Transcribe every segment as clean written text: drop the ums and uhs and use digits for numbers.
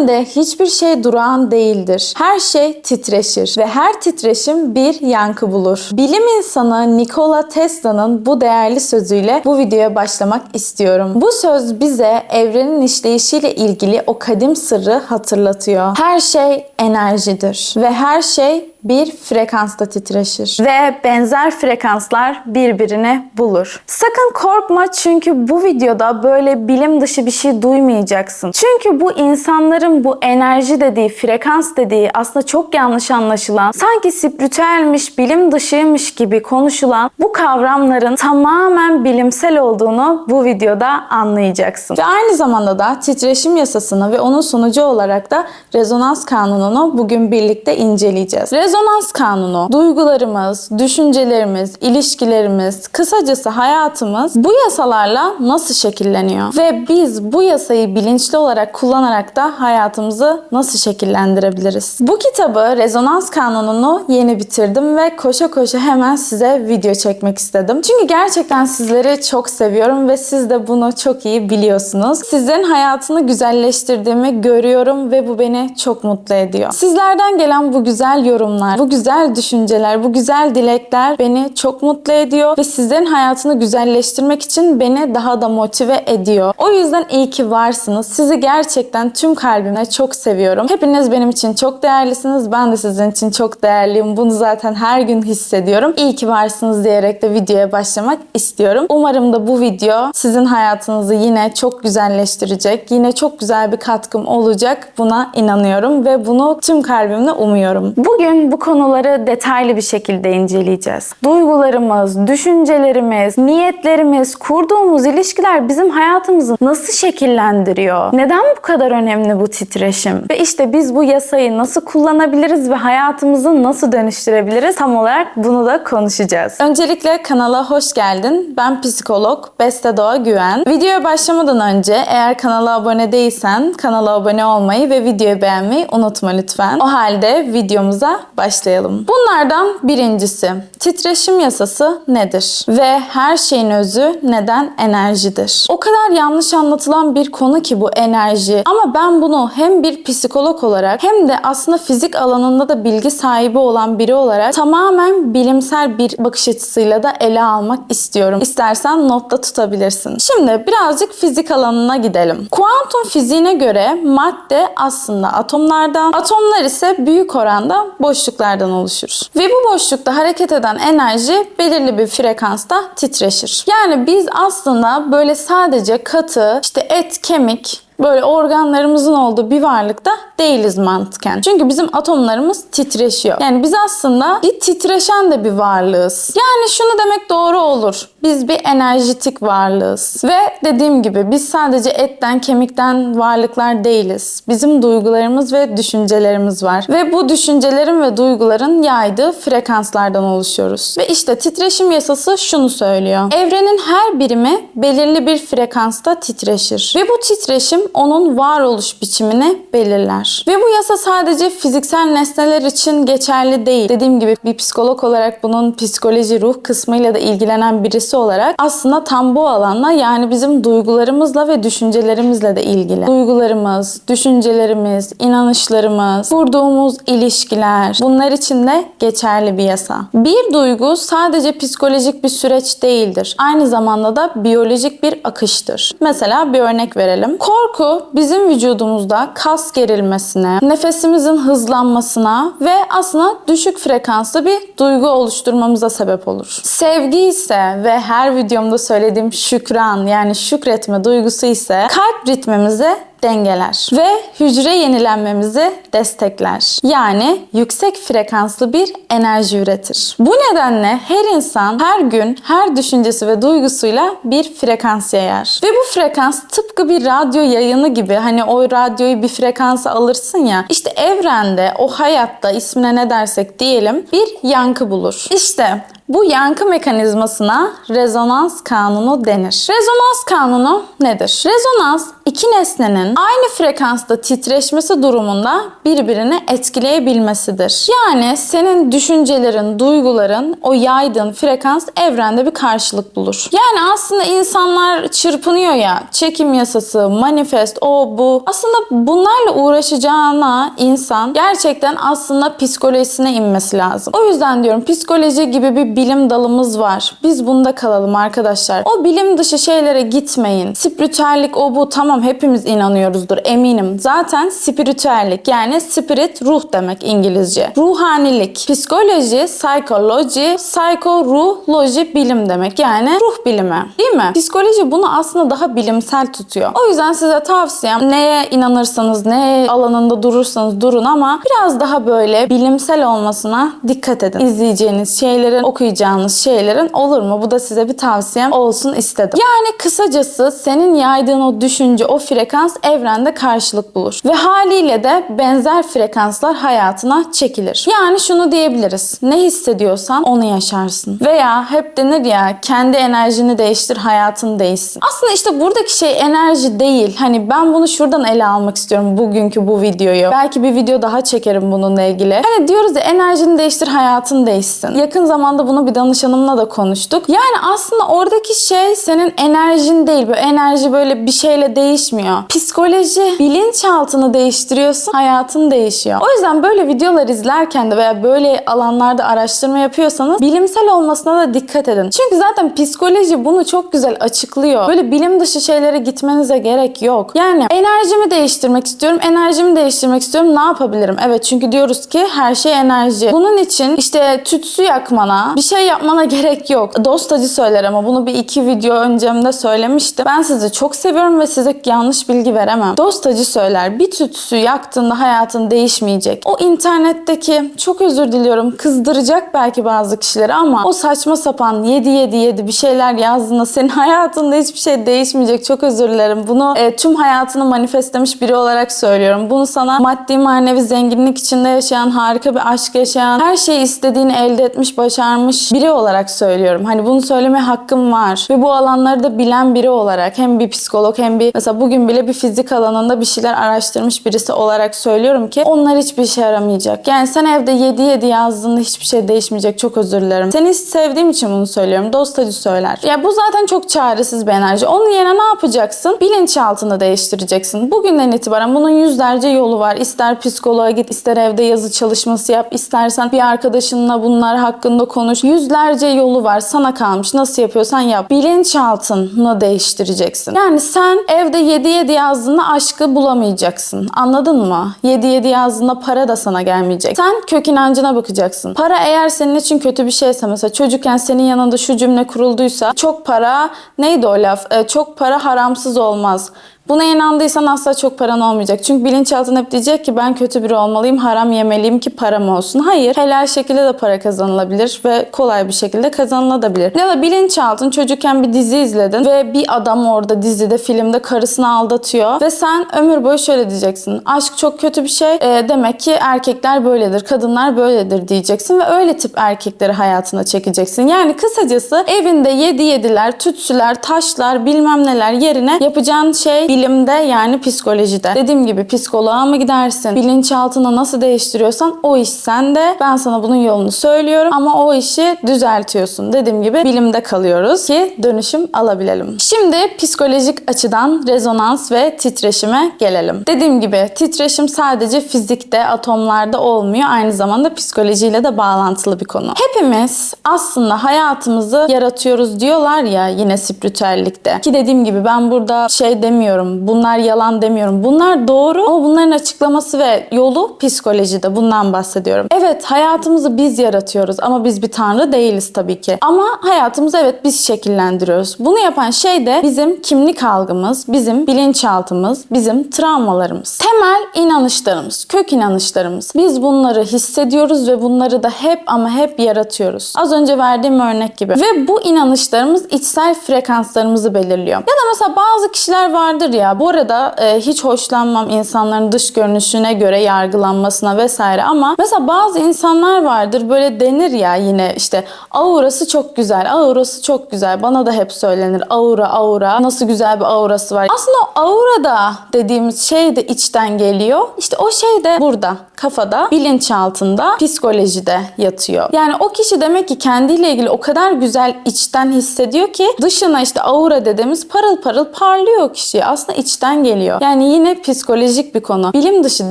Evrende hiçbir şey durağan değildir. Her şey titreşir ve her titreşim bir yankı bulur. Bilim insanı Nikola Tesla'nın bu değerli sözüyle bu videoya başlamak istiyorum. Bu söz bize evrenin işleyişiyle ilgili o kadim sırrı hatırlatıyor. Her şey enerjidir ve her şey bir frekansta titreşir ve benzer frekanslar birbirini bulur. Sakın korkma, çünkü bu videoda böyle bilim dışı bir şey duymayacaksın. Çünkü bu insanların bu enerji dediği, frekans dediği aslında çok yanlış anlaşılan, sanki spiritüelmiş, bilim dışıymış gibi konuşulan bu kavramların tamamen bilimsel olduğunu bu videoda anlayacaksın. Ve aynı zamanda da titreşim yasasını ve onun sonucu olarak da rezonans kanununu bugün birlikte inceleyeceğiz. Rezonans kanunu, duygularımız, düşüncelerimiz, ilişkilerimiz, kısacası hayatımız bu yasalarla nasıl şekilleniyor? Ve biz bu yasayı bilinçli olarak kullanarak da hayatımızı nasıl şekillendirebiliriz? Bu kitabı, Rezonans Kanunu'nu yeni bitirdim ve koşa koşa hemen size video çekmek istedim. Çünkü gerçekten sizleri çok seviyorum ve siz de bunu çok iyi biliyorsunuz. Sizlerin hayatını güzelleştirdiğimi görüyorum ve bu beni çok mutlu ediyor. Sizlerden gelen bu güzel yorumlar, bu güzel düşünceler, bu güzel dilekler beni çok mutlu ediyor ve sizlerin hayatını güzelleştirmek için beni daha da motive ediyor. O yüzden iyi ki varsınız. Sizi gerçekten tüm kalbimle çok seviyorum. Hepiniz benim için çok değerlisiniz. Ben de sizin için çok değerliyim. Bunu zaten her gün hissediyorum. İyi ki varsınız diyerek de videoya başlamak istiyorum. Umarım da bu video sizin hayatınızı yine çok güzelleştirecek. Yine çok güzel bir katkım olacak. Buna inanıyorum ve bunu tüm kalbimle umuyorum. Bugün bu konuları detaylı bir şekilde inceleyeceğiz. Duygularımız, düşüncelerimiz, niyetlerimiz, kurduğumuz ilişkiler bizim hayatımızı nasıl şekillendiriyor? Neden bu kadar önemli bu titreşim? Ve işte biz bu yasayı nasıl kullanabiliriz ve hayatımızı nasıl dönüştürebiliriz? Tam olarak bunu da konuşacağız. Öncelikle kanala hoş geldin. Ben psikolog Beste Doğa Güven. Videoya başlamadan önce eğer kanala abone değilsen kanala abone olmayı ve videoyu beğenmeyi unutma lütfen. O halde videomuza başlayalım. Bunlardan birincisi, titreşim yasası nedir? Ve her şeyin özü neden enerjidir? O kadar yanlış anlatılan bir konu ki bu enerji. Ama ben bunu hem bir psikolog olarak hem de aslında fizik alanında da bilgi sahibi olan biri olarak tamamen bilimsel bir bakış açısıyla da ele almak istiyorum. İstersen notta tutabilirsin. Şimdi birazcık fizik alanına gidelim. Kuantum fiziğine göre madde aslında atomlardan, atomlar ise büyük oranda boşluklardan oluşur. Ve bu boşlukta hareket eden enerji belirli bir frekansta titreşir. Yani biz aslında böyle sadece katı, işte et, kemik, böyle organlarımızın olduğu bir varlıkta değiliz mantıken. Çünkü bizim atomlarımız titreşiyor. Yani biz aslında bir titreşen de bir varlığız. Yani şunu demek doğru olur. Biz bir enerjitik varlığız. Ve dediğim gibi biz sadece etten, kemikten varlıklar değiliz. Bizim duygularımız ve düşüncelerimiz var. Ve bu düşüncelerin ve duyguların yaydığı frekanslardan oluşuyoruz. Ve işte titreşim yasası şunu söylüyor. Evrenin her birimi belirli bir frekansta titreşir. Ve bu titreşim onun varoluş biçimini belirler. Ve bu yasa sadece fiziksel nesneler için geçerli değil. Dediğim gibi bir psikolog olarak bunun psikoloji, ruh kısmıyla da ilgilenen birisi olarak aslında tam bu alanla, yani bizim duygularımızla ve düşüncelerimizle de ilgili. Duygularımız, düşüncelerimiz, inanışlarımız, kurduğumuz ilişkiler, bunlar için de geçerli bir yasa. Bir duygu sadece psikolojik bir süreç değildir. Aynı zamanda da biyolojik bir akıştır. Mesela bir örnek verelim. Korku bizim vücudumuzda kas gerilmesine, nefesimizin hızlanmasına ve aslında düşük frekanslı bir duygu oluşturmamıza sebep olur. Sevgi ise ve her videomda söylediğim şükran, yani şükretme duygusu ise kalp ritmimizi dengeler ve hücre yenilenmemizi destekler. Yani yüksek frekanslı bir enerji üretir. Bu nedenle her insan her gün her düşüncesi ve duygusuyla bir frekans yayar. Ve bu frekans tıpkı bir radyo yayını gibi, hani o radyoyu bir frekansa alırsın ya, işte evrende, o hayatta, ismine ne dersek diyelim, bir yankı bulur. İşte bu yankı mekanizmasına rezonans kanunu denir. Rezonans kanunu nedir? Rezonans İki nesnenin aynı frekansta titreşmesi durumunda birbirini etkileyebilmesidir. Yani senin düşüncelerin, duyguların, o yaydığın frekans evrende bir karşılık bulur. Yani aslında insanlar çırpınıyor ya, çekim yasası, manifest, o bu. Aslında bunlarla uğraşacağına insan gerçekten aslında psikolojisine inmesi lazım. O yüzden diyorum, psikoloji gibi bir bilim dalımız var. Biz bunda kalalım arkadaşlar. O bilim dışı şeylere gitmeyin. Spiritüellik, o bu, tamam hepimiz inanıyoruzdur eminim. Zaten spiritüellik yani spirit ruh demek İngilizce. Ruhanilik, psikoloji, psikoloji, psycho, ruh, loji bilim demek. Yani ruh bilimi. Değil mi? Psikoloji bunu aslında daha bilimsel tutuyor. O yüzden size tavsiyem, neye inanırsanız, ne alanında durursanız durun ama biraz daha böyle bilimsel olmasına dikkat edin. İzleyeceğiniz şeylerin, okuyacağınız şeylerin, olur mu? Bu da size bir tavsiyem olsun istedim. Yani kısacası senin yaydığın o düşünce, o frekans evrende karşılık bulur. Ve haliyle de benzer frekanslar hayatına çekilir. Yani şunu diyebiliriz. Ne hissediyorsan onu yaşarsın. Veya hep denir ya, kendi enerjini değiştir, hayatın değişsin. Aslında işte buradaki şey enerji değil. Hani ben bunu şuradan ele almak istiyorum, bugünkü bu videoyu. Belki bir video daha çekerim bununla ilgili. Hani diyoruz ya, enerjini değiştir, hayatın değişsin. Yakın zamanda bunu bir danışanımla da konuştuk. Yani aslında oradaki şey senin enerjin değil. Böyle enerji böyle bir şeyle değişmiyor. Psikoloji, bilinçaltını değiştiriyorsun, hayatın değişiyor. O yüzden böyle videolar izlerken de veya böyle alanlarda araştırma yapıyorsanız bilimsel olmasına da dikkat edin. Çünkü zaten psikoloji bunu çok güzel açıklıyor. Böyle bilim dışı şeylere gitmenize gerek yok. Yani enerjimi değiştirmek istiyorum, enerjimi değiştirmek istiyorum, ne yapabilirim? Evet, çünkü diyoruz ki her şey enerji. Bunun için işte tütsü yakmana, bir şey yapmana gerek yok. Dost acı söyler ama bunu bir iki video öncemde söylemiştim. Ben sizi çok seviyorum ve size yanlış bilgi veremem. Dost acı söyler. Bir tütsü yaktığında hayatın değişmeyecek. O internetteki, çok özür diliyorum, kızdıracak belki bazı kişileri ama o saçma sapan 7 bir şeyler yazdığında senin hayatında hiçbir şey değişmeyecek. Çok özür dilerim. Bunu tüm hayatını manifestlemiş biri olarak söylüyorum. Bunu sana maddi manevi zenginlik içinde yaşayan, harika bir aşk yaşayan, her şeyi istediğini elde etmiş, başarmış biri olarak söylüyorum. Hani bunu söylemeye hakkım var. Ve bu alanları da bilen biri olarak, hem bir psikolog hem bir, mesela bugün bile bir fizik alanında bir şeyler araştırmış birisi olarak söylüyorum ki onlar hiçbir işe yaramayacak. Yani sen evde 7 yazdığında hiçbir şey değişmeyecek. Çok özür dilerim. Seni sevdiğim için bunu söylüyorum. Dost acı söyler. Ya bu zaten çok çaresiz bir enerji. Onun yerine ne yapacaksın? Bilinçaltını değiştireceksin. Bugünden itibaren bunun yüzlerce yolu var. İster psikoloğa git, ister evde yazı çalışması yap, istersen bir arkadaşınla bunlar hakkında konuş. Yüzlerce yolu var. Sana kalmış. Nasıl yapıyorsan yap. Bilinçaltını değiştireceksin. Yani sen evde 7 yazdığında aşkı bulamayacaksın. Anladın mı? 7 yazdığında para da sana gelmeyecek. Sen kök inancına bakacaksın. Para eğer senin için kötü bir şeyse, mesela çocukken senin yanında şu cümle kurulduysa, çok para, neydi o laf? Çok para haramsız olmaz. Buna inandıysan asla çok paran olmayacak. Çünkü bilinçaltın hep diyecek ki ben kötü biri olmalıyım, haram yemeliyim ki param olsun. Hayır, helal şekilde de para kazanılabilir ve kolay bir şekilde kazanılabilir. Ya da bilinçaltın, çocukken bir dizi izledin ve bir adam orada dizide, filmde karısını aldatıyor ve sen ömür boyu şöyle diyeceksin: aşk çok kötü bir şey, demek ki erkekler böyledir, kadınlar böyledir diyeceksin ve öyle tip erkekleri hayatına çekeceksin. Yani kısacası evinde 7'ler, tütsüler, taşlar, bilmem neler yerine yapacağın şey bilimde, yani psikolojide. Dediğim gibi psikoloğa mı gidersin? Bilinçaltını nasıl değiştiriyorsan o iş sende. Ben sana bunun yolunu söylüyorum ama o işi düzeltiyorsun. Dediğim gibi bilimde kalıyoruz ki dönüşüm alabilelim. Şimdi psikolojik açıdan rezonans ve titreşime gelelim. Dediğim gibi titreşim sadece fizikte, atomlarda olmuyor. Aynı zamanda psikolojiyle de bağlantılı bir konu. Hepimiz aslında hayatımızı yaratıyoruz diyorlar ya, yine spiritüellikte. Ki dediğim gibi ben burada şey demiyorum, bunlar yalan demiyorum. Bunlar doğru ama bunların açıklaması ve yolu psikolojide. Bundan bahsediyorum. Evet, hayatımızı biz yaratıyoruz ama biz bir tanrı değiliz tabii ki. Ama hayatımızı evet biz şekillendiriyoruz. Bunu yapan şey de bizim kimlik algımız, bizim bilinçaltımız, bizim travmalarımız. Temel inanışlarımız, kök inanışlarımız. Biz bunları hissediyoruz ve bunları da hep ama hep yaratıyoruz. Az önce verdiğim örnek gibi. Ve bu inanışlarımız içsel frekanslarımızı belirliyor. Ya da mesela bazı kişiler vardır vardır ya. Bu arada hiç hoşlanmam insanların dış görünüşüne göre yargılanmasına vesaire ama mesela bazı insanlar vardır böyle denir ya, yine işte aurası çok güzel, aurası çok güzel. Bana da hep söylenir aura nasıl güzel bir aurası var. Aslında o aurada dediğimiz şey de içten geliyor. İşte o şey de burada, kafada, bilinçaltında, psikolojide yatıyor. Yani o kişi demek ki kendiyle ilgili o kadar güzel içten hissediyor ki dışına işte aura dediğimiz parıl parıl parlıyor o kişi. Aslında içten geliyor. Yani yine psikolojik bir konu. Bilim dışı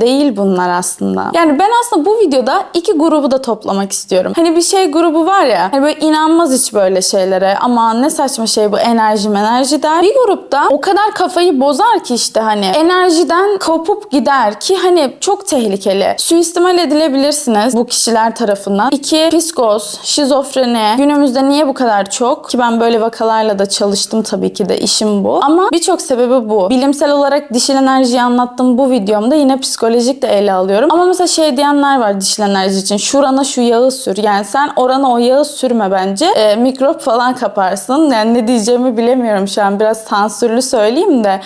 değil bunlar aslında. Yani ben aslında bu videoda iki grubu da toplamak istiyorum. Hani bir şey grubu var ya, hani böyle inanmaz hiç böyle şeylere. Aman ne saçma şey bu, enerji der. Bir grupta o kadar kafayı bozar ki işte hani enerjiden kopup gider ki hani çok tehlikeli. Suistimal edilebilirsiniz bu kişiler tarafından. 2. Psikoz, şizofreni. Günümüzde niye bu kadar çok? Ki ben böyle vakalarla da çalıştım, tabii ki de işim bu. Ama birçok sebebi bu. Bilimsel olarak dişil enerjiyi anlattığım bu videomda yine psikolojik de ele alıyorum. Ama mesela şey diyenler var dişil enerji için. Şurana şu yağı sür. Yani sen orana o yağı sürme bence. Mikrop falan kaparsın. Yani ne diyeceğimi bilemiyorum şu an. Biraz sansürlü söyleyeyim de.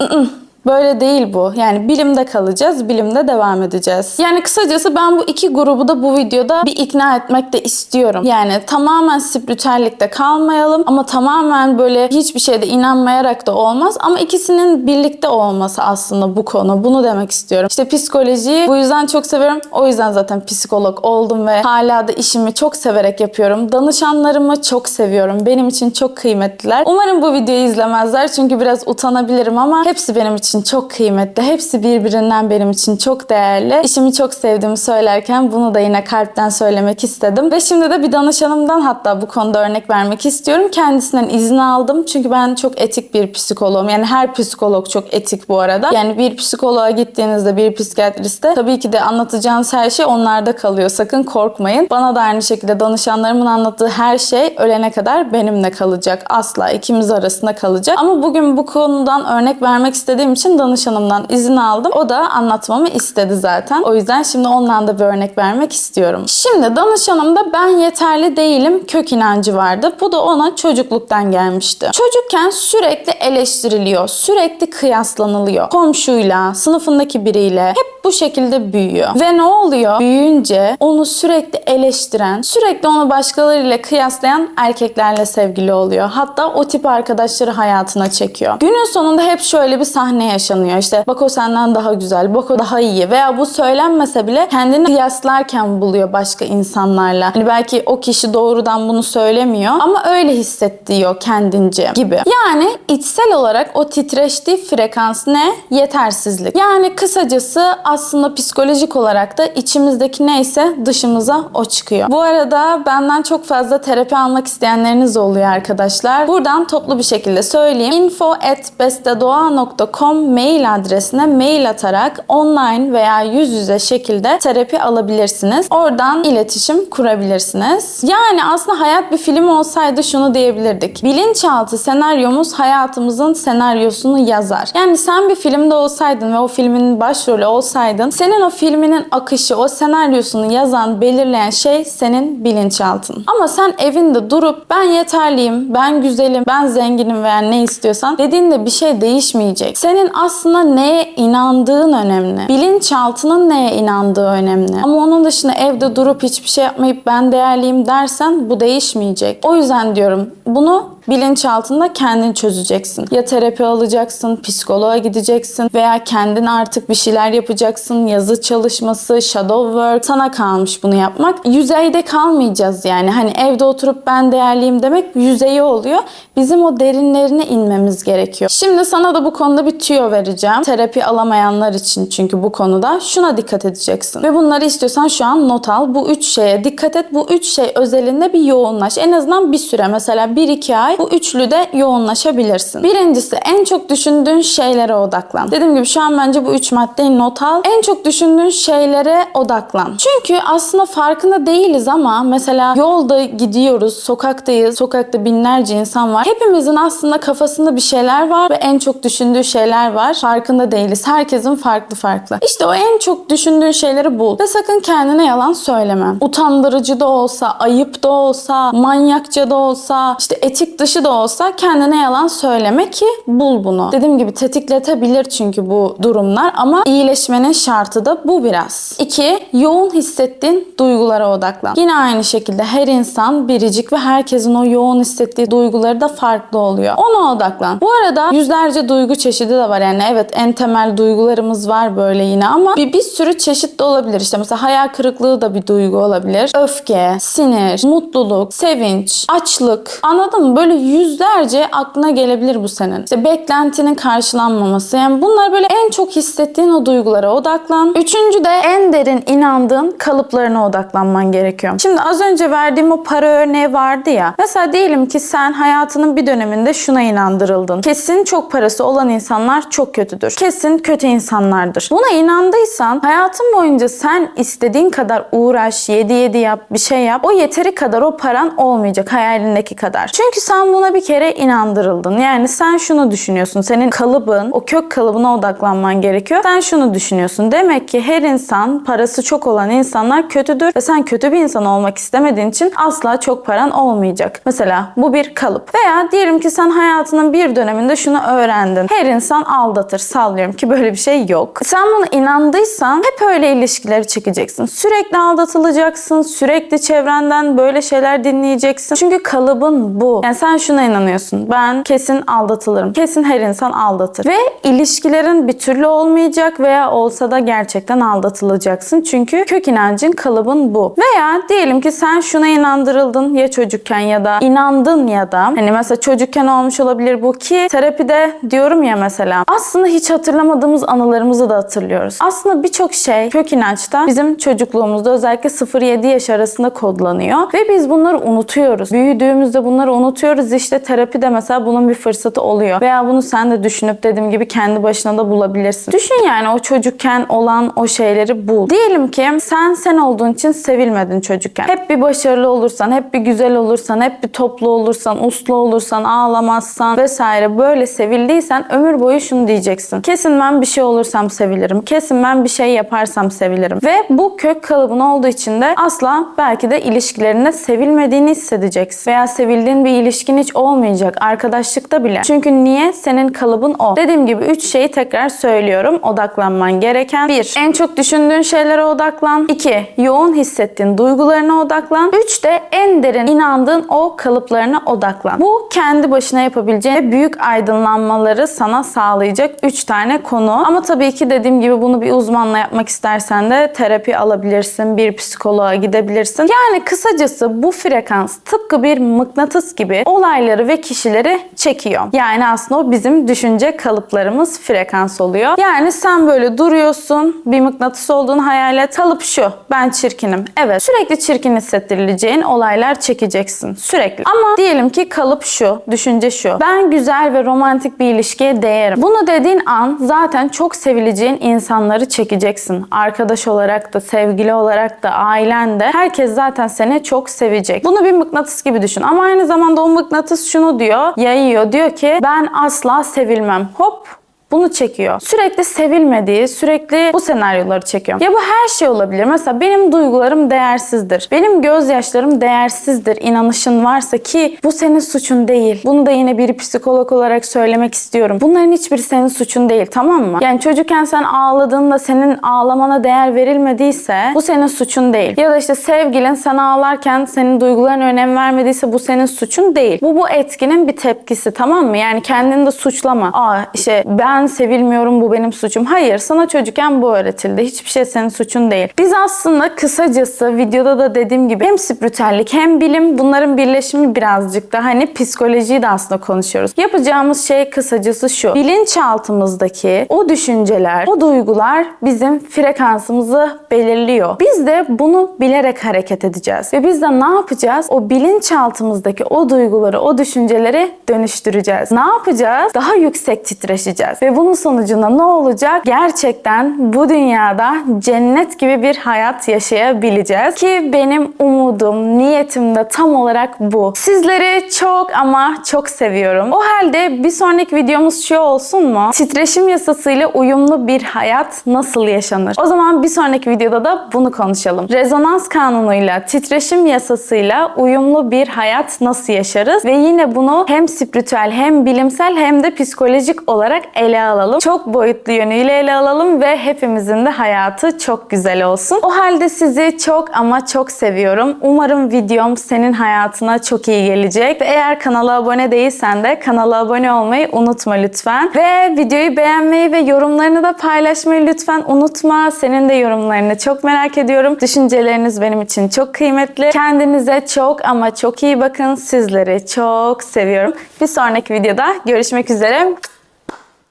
Böyle değil bu. Yani bilimde kalacağız, bilimde devam edeceğiz. Yani kısacası ben bu iki grubu da bu videoda bir ikna etmek de istiyorum. Yani tamamen spiritüellikte kalmayalım ama tamamen böyle hiçbir şeyde inanmayarak da olmaz. Ama ikisinin birlikte olması aslında bu konu. Bunu demek istiyorum. İşte psikolojiyi bu yüzden çok seviyorum. O yüzden zaten psikolog oldum ve hala da işimi çok severek yapıyorum. Danışanlarımı çok seviyorum. Benim için çok kıymetliler. Umarım bu videoyu izlemezler çünkü biraz utanabilirim ama hepsi benim için çok kıymetli. Hepsi birbirinden benim için çok değerli. İşimi çok sevdiğimi söylerken bunu da yine kalpten söylemek istedim. Ve şimdi de bir danışanımdan hatta bu konuda örnek vermek istiyorum. Kendisinden izin aldım. Çünkü ben çok etik bir psikoloğum. Yani her psikolog çok etik bu arada. Yani bir psikoloğa gittiğinizde, bir psikiyatriste tabii ki de anlatacağınız her şey onlarda kalıyor. Sakın korkmayın. Bana da aynı şekilde danışanlarımın anlattığı her şey ölene kadar benimle kalacak. Asla ikimiz arasında kalacak. Ama bugün bu konudan örnek vermek istediğim için danışanımdan izin aldım. O da anlatmamı istedi zaten. O yüzden şimdi ondan da bir örnek vermek istiyorum. Şimdi danışanımda ben yeterli değilim kök inancı vardı. Bu da ona çocukluktan gelmişti. Çocukken sürekli eleştiriliyor. Sürekli kıyaslanılıyor. Komşuyla, sınıfındaki biriyle hep bu şekilde büyüyor. Ve ne oluyor? Büyüyünce onu sürekli eleştiren, sürekli onu başkalarıyla kıyaslayan erkeklerle sevgili oluyor. Hatta o tip arkadaşları hayatına çekiyor. Günün sonunda hep şöyle bir sahne yaşanıyor. İşte bak o senden daha güzel, bak o daha iyi veya bu söylenmese bile kendini kıyaslarken buluyor başka insanlarla. Hani belki o kişi doğrudan bunu söylemiyor ama öyle hissettiriyor kendince gibi. Yani içsel olarak o titreştiği frekans ne? Yetersizlik. Yani kısacası aslında psikolojik olarak da içimizdeki neyse dışımıza o çıkıyor. Bu arada benden çok fazla terapi almak isteyenleriniz oluyor arkadaşlar. Buradan toplu bir şekilde söyleyeyim. info@bestedoğa.com mail adresine mail atarak online veya yüz yüze şekilde terapi alabilirsiniz. Oradan iletişim kurabilirsiniz. Yani aslında hayat bir film olsaydı şunu diyebilirdik. Bilinçaltı senaryomuz hayatımızın senaryosunu yazar. Yani sen bir filmde olsaydın ve o filmin başrolü olsaydın, senin o filminin akışı, o senaryosunu yazan, belirleyen şey senin bilinçaltın. Ama sen evinde durup ben yeterliyim, ben güzelim, ben zenginim veya ne istiyorsan dediğinde bir şey değişmeyecek. Senin aslında neye inandığın önemli. Bilinçaltının neye inandığı önemli. Ama onun dışında evde durup hiçbir şey yapmayıp ben değerliyim dersen bu değişmeyecek. O yüzden diyorum bunu bilinçaltında kendin çözeceksin. Ya terapi alacaksın, psikoloğa gideceksin veya kendin artık bir şeyler yapacaksın. Yazı çalışması, shadow work, sana kalmış bunu yapmak. Yüzeyde kalmayacağız yani. Hani evde oturup ben değerliyim demek yüzeyi oluyor. Bizim o derinlerine inmemiz gerekiyor. Şimdi sana da bu konuda bir tüyo vereceğim. Terapi alamayanlar için çünkü bu konuda şuna dikkat edeceksin. Ve bunları istiyorsan şu an not al. Bu 3 şeye dikkat et. Bu 3 şey özelinde bir yoğunlaş. En azından bir süre, mesela 1-2 ay bu üçlüde yoğunlaşabilirsin. Birincisi, en çok düşündüğün şeylere odaklan. Dediğim gibi şu an bence bu 3 maddeyi not al. En çok düşündüğün şeylere odaklan. Çünkü aslında farkında değiliz ama mesela yolda gidiyoruz, sokaktayız. Sokakta binlerce insan var. Hepimizin aslında kafasında bir şeyler var ve en çok düşündüğü şeyler var. Farkında değiliz. Herkesin farklı farklı. İşte o en çok düşündüğün şeyleri bul. Ve sakın kendine yalan söyleme. Utandırıcı da olsa, ayıp da olsa, manyakça da olsa, işte etik dışı da olsa kendine yalan söyleme ki bul bunu. Dediğim gibi tetikletebilir çünkü bu durumlar ama iyileşmenin şartı da bu biraz. 2. Yoğun hissettiğin duygulara odaklan. Yine aynı şekilde her insan biricik ve herkesin o yoğun hissettiği duyguları da farklı oluyor. Ona odaklan. Bu arada yüzlerce duygu çeşidi de var. Yani evet, en temel duygularımız var böyle yine ama bir sürü çeşit de olabilir. İşte mesela hayal kırıklığı da bir duygu olabilir. Öfke, sinir, mutluluk, sevinç, açlık. Anladın mı? Böyle yüzlerce aklına gelebilir bu senin. İşte beklentinin karşılanmaması. Yani bunlar böyle en çok hissettiğin o duygulara odaklan. Üçüncü de en derin inandığın kalıplarına odaklanman gerekiyor. Şimdi az önce verdiğim o para örneği vardı ya. Mesela diyelim ki sen hayatının bir döneminde şuna inandırıldın. Kesin çok parası olan insanlar çok kötüdür. Kesin kötü insanlardır. Buna inandıysan hayatın boyunca sen istediğin kadar uğraş, yedi yap, bir şey yap. O yeteri kadar o paran olmayacak hayalindeki kadar. Çünkü sen buna bir kere inandırıldın. Yani sen şunu düşünüyorsun. Senin kalıbın, o kök kalıbına odaklanman gerekiyor. Sen şunu düşünüyorsun. Demek ki her insan, parası çok olan insanlar kötüdür ve sen kötü bir insan olmak istemediğin için asla çok paran olmayacak. Mesela bu bir kalıp. Veya diyelim ki sen hayatının bir döneminde şunu öğrendin. Her insan aldatır. Sallıyorum ki böyle bir şey yok. Sen buna inandıysan hep öyle ilişkileri çekeceksin. Sürekli aldatılacaksın. Sürekli çevrenden böyle şeyler dinleyeceksin. Çünkü kalıbın bu. Yani sen şuna inanıyorsun. Ben kesin aldatılırım. Kesin her insan aldatır. Ve ilişkilerin bir türlü olmayacak veya olsa da gerçekten aldatılacaksın. Çünkü kök inancın, kalıbın bu. Veya diyelim ki sen şuna inandırıldın ya çocukken ya da inandın ya da hani mesela çocukken olmuş olabilir bu ki terapide diyorum ya mesela aslında hiç hatırlamadığımız anılarımızı da hatırlıyoruz. Aslında birçok şey kök inançta bizim çocukluğumuzda özellikle 0-7 yaş arasında kodlanıyor ve biz bunları unutuyoruz. Büyüdüğümüzde bunları unutuyoruz. İşte terapide mesela bunun bir fırsatı oluyor. Veya bunu sen de düşünüp dediğim gibi kendi başına da bulabilirsin. Düşün yani o çocukken olan o şeyleri bul. Diyelim ki sen olduğun için sevilmedin çocukken. Hep bir başarılı olursan, hep bir güzel olursan, hep bir toplu olursan, uslu olursan, ağlamazsan vesaire böyle sevildiysen ömür boyu şunu diyeceksin. Kesin ben bir şey olursam sevilirim. Kesin ben bir şey yaparsam sevilirim. Ve bu kök kalıbın olduğu için de asla belki de ilişkilerinde sevilmediğini hissedeceksin. Veya sevildiğin bir ilişkin hiç olmayacak. Arkadaşlıkta bile. Çünkü niye? Senin kalıbın o. Dediğim gibi 3 şeyi tekrar söylüyorum. Odaklanman gereken. 1. En çok düşündüğün şeylere odaklan. 2. Yoğun hissettiğin duygularına odaklan. 3 de en derin inandığın o kalıplarına odaklan. Bu kendi başına yapabileceğin ve büyük aydınlanmaları sana sağlayacak 3 tane konu. Ama tabii ki dediğim gibi bunu bir uzmanla yapmak istersen de terapi alabilirsin. Bir psikoloğa gidebilirsin. Yani kısacası bu frekans tıpkı bir mıknatıs gibi olayları ve kişileri çekiyor. Yani aslında o bizim düşünce kalıplarımız frekans oluyor. Yani sen böyle duruyorsun, bir mıknatıs olduğunu hayal et. Kalıp şu, ben çirkinim. Evet, sürekli çirkin hissettirileceğin olaylar çekeceksin. Sürekli. Ama diyelim ki kalıp şu, düşünce şu. Ben güzel ve romantik bir ilişkiye değerim. Bunu dediğin an zaten çok sevileceğin insanları çekeceksin. Arkadaş olarak da, sevgili olarak da, ailen de. Herkes zaten seni çok sevecek. Bunu bir mıknatıs gibi düşün. Ama aynı zamanda o mıknatıs şunu diyor, yayıyor. Diyor ki ben asla sevilmem. Hop. Bunu çekiyor. Sürekli sevilmediği, sürekli bu senaryoları çekiyor. Ya bu her şey olabilir. Mesela benim duygularım değersizdir. Benim gözyaşlarım değersizdir. İnanışın varsa ki bu senin suçun değil. Bunu da yine bir psikolog olarak söylemek istiyorum. Bunların hiçbiri senin suçun değil, tamam mı? Yani çocukken sen ağladığında senin ağlamana değer verilmediyse bu senin suçun değil. Ya da işte sevgilin sen ağlarken senin duygularına önem vermediyse bu senin suçun değil. Bu etkinin bir tepkisi, tamam mı? Yani kendini de suçlama. İşte ben sevilmiyorum, bu benim suçum. Hayır, sana çocukken bu öğretildi. Hiçbir şey senin suçun değil. Biz aslında kısacası videoda da dediğim gibi hem spiritüellik hem bilim, bunların birleşimi birazcık da hani psikolojiyi de aslında konuşuyoruz. Yapacağımız şey kısacası şu. Bilinçaltımızdaki o düşünceler, o duygular bizim frekansımızı belirliyor. Biz de bunu bilerek hareket edeceğiz. Ve biz de ne yapacağız? O bilinçaltımızdaki o duyguları, o düşünceleri dönüştüreceğiz. Ne yapacağız? Daha yüksek titreşeceğiz. Ve Ve bunun sonucunda ne olacak? Gerçekten bu dünyada cennet gibi bir hayat yaşayabileceğiz. Ki benim umudum, niyetim de tam olarak bu. Sizleri çok ama çok seviyorum. O halde bir sonraki videomuz şu olsun mu? Titreşim yasasıyla uyumlu bir hayat nasıl yaşanır? O zaman bir sonraki videoda da bunu konuşalım. Rezonans kanunuyla, titreşim yasasıyla uyumlu bir hayat nasıl yaşarız? Ve yine bunu hem spiritüel hem bilimsel hem de psikolojik olarak ele alalım. Çok boyutlu yönüyle ele alalım ve hepimizin de hayatı çok güzel olsun. O halde sizi çok ama çok seviyorum. Umarım videom senin hayatına çok iyi gelecek. Ve eğer kanala abone değilsen de kanala abone olmayı unutma lütfen. Ve videoyu beğenmeyi ve yorumlarını da paylaşmayı lütfen unutma. Senin de yorumlarını çok merak ediyorum. Düşünceleriniz benim için çok kıymetli. Kendinize çok ama çok iyi bakın. Sizleri çok seviyorum. Bir sonraki videoda görüşmek üzere.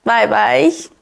Bye bye.